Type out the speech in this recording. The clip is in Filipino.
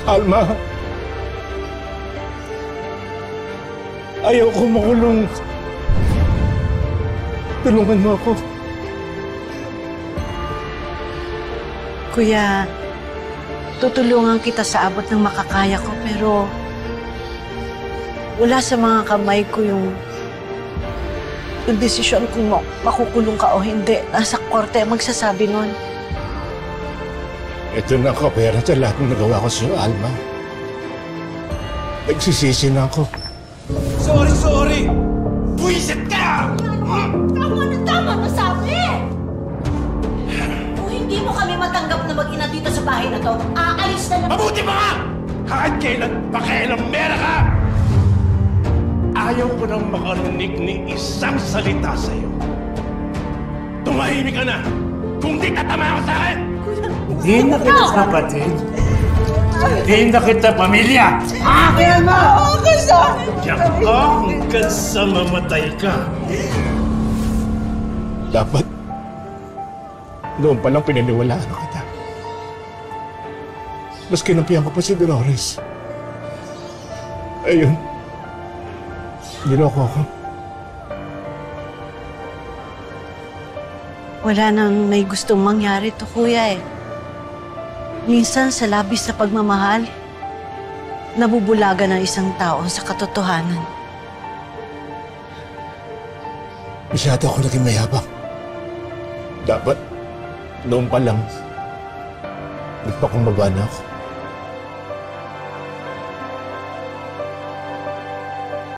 Alma, ayaw ko makulong. Tulungan mo ako. Kuya, tutulungan kita sa abot ng makakaya ko, pero wala sa mga kamay ko yung desisyon kung makukulong ka o hindi. Nasa korte magsasabi nun. Ito na ang kapera sa lahat ng nagawa ko sa'yo, Alma. Nagsisisi na ako. Sorry! Buwisit ka! Tama na sabi! Kung hindi mo kami matanggap na mag-ina dito sa bahay na to, aalis na lang. Mabuti mo nga! Kahit kailan pakialam mera ka! Ayaw ko nang makarinig ni isang salita sa'yo. Tumahimik ka na! Kung di tatama ako sa akin! Hindi na kita kapatid. Hindi na kita pamilya. Akin mo! Diyan ka hanggang sa mamatay ka. Dapat, noon palang pinaniwalaan kita. Mas kinampihan ko pa si Dolores. Ayun. Niloko ako. Wala nang may gustong mangyari to, kuya eh. Minsan sa labis na pagmamahal, nabubulaga ng isang tao sa katotohanan. Masyado ako naging mayabang. Dapat, noon pa lang, nagpakumbaba na ako.